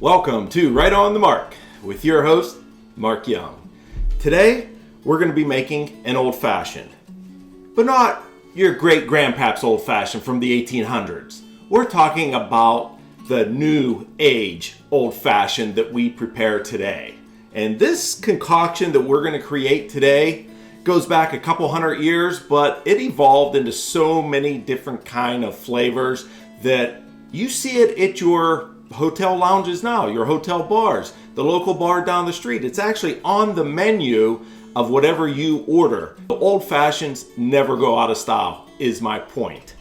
Welcome to Right on the Mark with your host, Mark Young. Today, we're going to be making an old fashioned, but not your great grandpap's old fashioned from the 1800s. We're talking about the new age old fashioned that we prepare today. And this concoction that we're going to create today goes back a couple hundred years, but it evolved into so many different kind of flavors that you see it at your hotel lounges now, your hotel bars, the local bar down the street. It's actually on the menu of whatever you order. The old fashions never go out of style, is my point.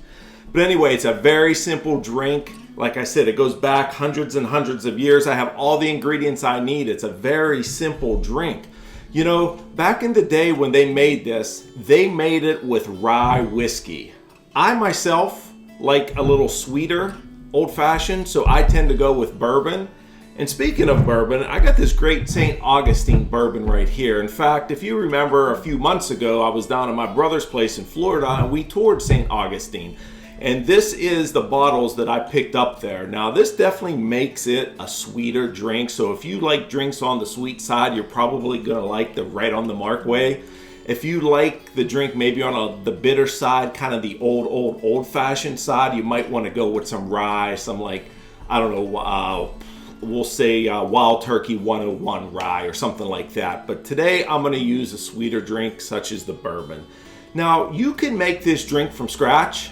But anyway, it's a very simple drink. Like I said, it goes back hundreds and hundreds of years. I have all the ingredients I need. It's a very simple drink. You know, back in the day when they made this, they made it with rye whiskey. I myself like a little sweeter old-fashioned, so I tend to go with bourbon. And speaking of bourbon, I got this great St. Augustine bourbon right here. In fact, if you remember, a few months ago, I was down at my brother's place in Florida and we toured St. Augustine. And this is the bottles that I picked up there. Now, this definitely makes it a sweeter drink. So if you like drinks on the sweet side, you're probably gonna like the Right on the Mark way. If you like the drink maybe on the bitter side, kind of the old-fashioned side, you might want to go with some rye, some like, I don't know, we'll say Wild Turkey 101 rye or something like that. But today I'm going to use a sweeter drink such as the bourbon. Now, you can make this drink from scratch.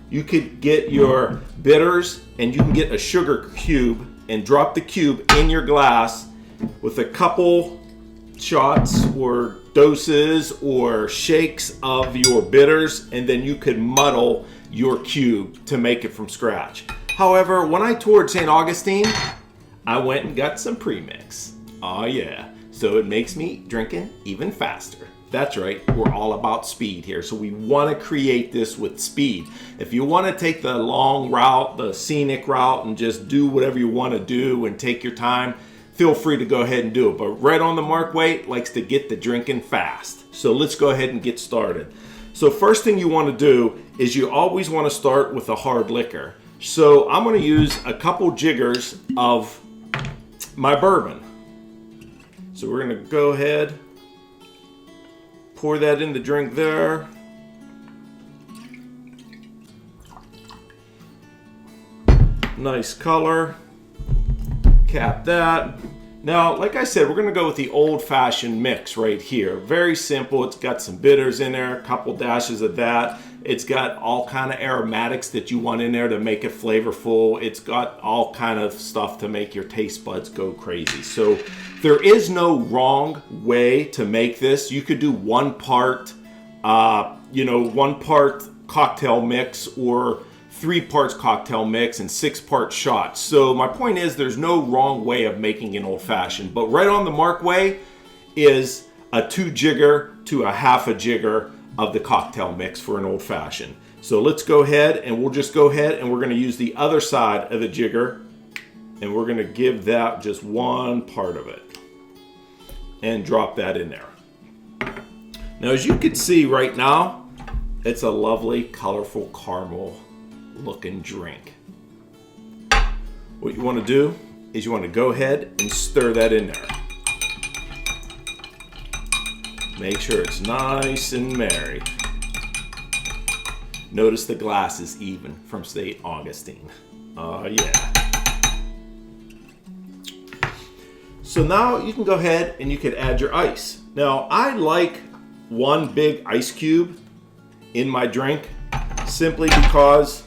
You could get your bitters and you can get a sugar cube and drop the cube in your glass with a couple shots or doses or shakes of your bitters, and then you could muddle your cube to make it from scratch. However, when I toured St. Augustine, I went and got some premix. Oh yeah, so it makes me drinking even faster. That's right, we're all about speed here, so we want to create this with speed. If you want to take the long route, the scenic route, and just do whatever you want to do and take your time, feel free to go ahead and do it. But Right on the Mark way likes to get the drinking fast. So let's go ahead and get started. So first thing you want to do is you always want to start with a hard liquor. So I'm going to use a couple jiggers of my bourbon. So we're going to go ahead, pour that in the drink there. Nice color. Cap that. Now, like I said, we're going to go with the old-fashioned mix right here. Very simple. It's got some bitters in there, a couple dashes of that. It's got all kind of aromatics that you want in there to make it flavorful. It's got all kind of stuff to make your taste buds go crazy. So there is no wrong way to make this. You could do one part cocktail mix, or 3 parts cocktail mix and 6 parts shots. So my point is, there's no wrong way of making an old fashioned, but Right on the Mark way is a 2 jigger to a half a jigger of the cocktail mix for an old fashioned. So let's go ahead and we'll just go ahead and we're going to use the other side of the jigger and we're going to give that just 1 part of it and drop that in there. Now, as you can see right now, it's a lovely, colorful caramel looking drink. What you want to do is you want to go ahead and stir that in there. Make sure it's nice and merry. Notice the glass is even from St. Augustine. Oh yeah. So now you can go ahead and you can add your ice. Now, I like 1 big ice cube in my drink simply because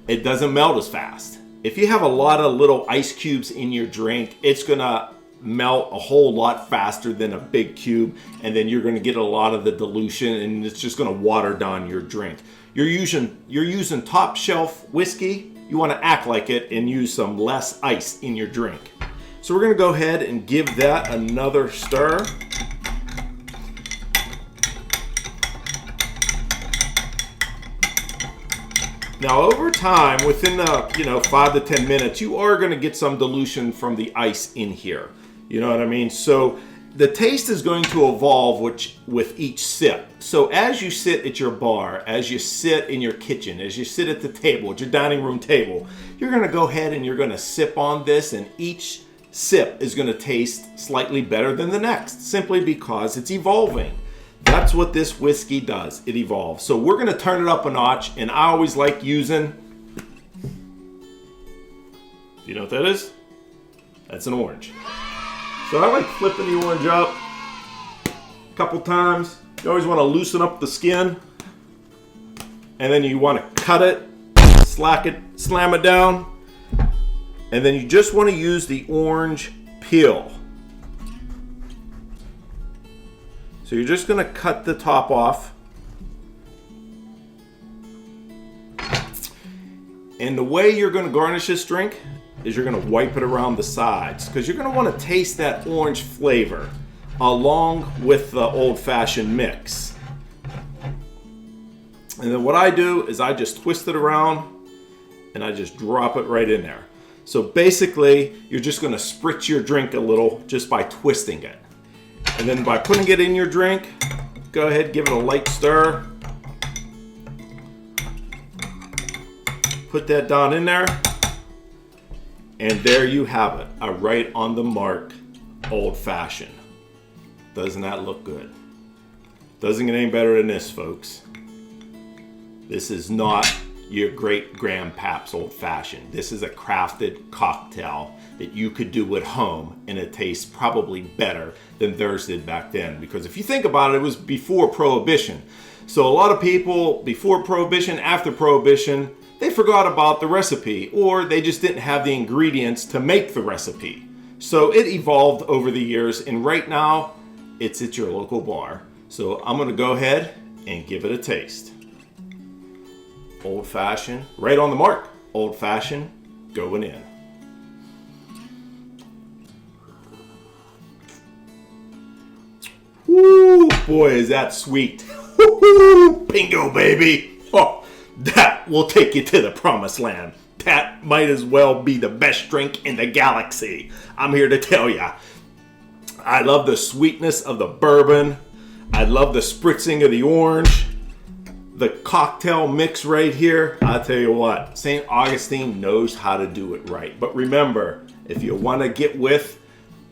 it doesn't melt as fast. If you have a lot of little ice cubes in your drink, it's gonna melt a whole lot faster than a big cube, and then you're gonna get a lot of the dilution and it's just gonna water down your drink. You're using top shelf whiskey, you wanna act like it and use some less ice in your drink. So we're gonna go ahead and give that another stir. Now, over time, within the 5 to 10 minutes, you are going to get some dilution from the ice in here. You know what I mean? So the taste is going to evolve with each sip. So as you sit at your bar, as you sit in your kitchen, as you sit at the table, at your dining room table, you're going to go ahead and you're going to sip on this, and each sip is going to taste slightly better than the next, simply because it's evolving. That's what this whiskey does. It evolves. So we're going to turn it up a notch, and I always like using, do you know what that is? That's an orange. So I like flipping the orange up a couple times. You always want to loosen up the skin, and then you want to cut it, slam it down, and then you just want to use the orange peel. So you're just going to cut the top off. And the way you're going to garnish this drink is you're going to wipe it around the sides, because you're going to want to taste that orange flavor along with the old-fashioned mix. And then what I do is I just twist it around and I just drop it right in there. So basically, you're just going to spritz your drink a little just by twisting it. And then by putting it in your drink, go ahead, give it a light stir. Put that down in there. And there you have it, a right on the mark old fashioned. Doesn't that look good? Doesn't get any better than this, folks. This is not your great grandpa's old fashioned. This is a crafted cocktail that you could do at home, and it tastes probably better than theirs did back then. Because if you think about it, it was before Prohibition. So a lot of people before Prohibition, after Prohibition, they forgot about the recipe, or they just didn't have the ingredients to make the recipe. So it evolved over the years, and right now it's at your local bar. So I'm going to go ahead and give it a taste. Old fashioned, right on the mark. Old fashioned, going in. Woo, boy, is that sweet. Bingo, baby. Oh, that will take you to the promised land. That might as well be the best drink in the galaxy. I'm here to tell you. I love the sweetness of the bourbon. I love the spritzing of the orange. The cocktail mix right here. I'll tell you what, St. Augustine knows how to do it right. But remember, if you want to get with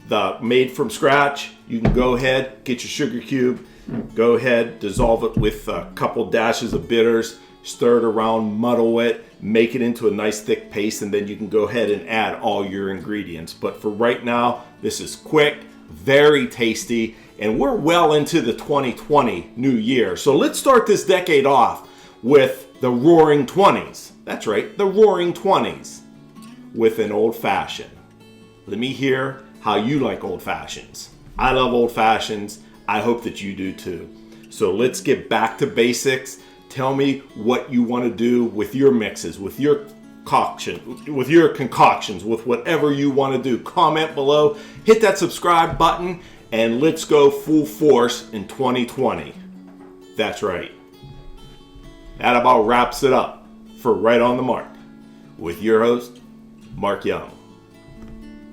the made from scratch, you can go ahead, get your sugar cube, go ahead, dissolve it with a couple dashes of bitters, stir it around, muddle it, make it into a nice thick paste, and then you can go ahead and add all your ingredients. But for right now, this is quick, very tasty, and we're well into the 2020 new year. So let's start this decade off with the Roaring 20s. That's right, the Roaring 20s with an old fashioned. Let me hear how you like old fashions. I love old fashions. I hope that you do too. So let's get back to basics. Tell me what you want to do with your mixes, with your concoctions, with whatever you want to do. Comment below, hit that subscribe button, and let's go full force in 2020. That's right. That about wraps it up for Right on the Mark with your host, Mark Young.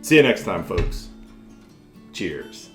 See you next time, folks. Cheers.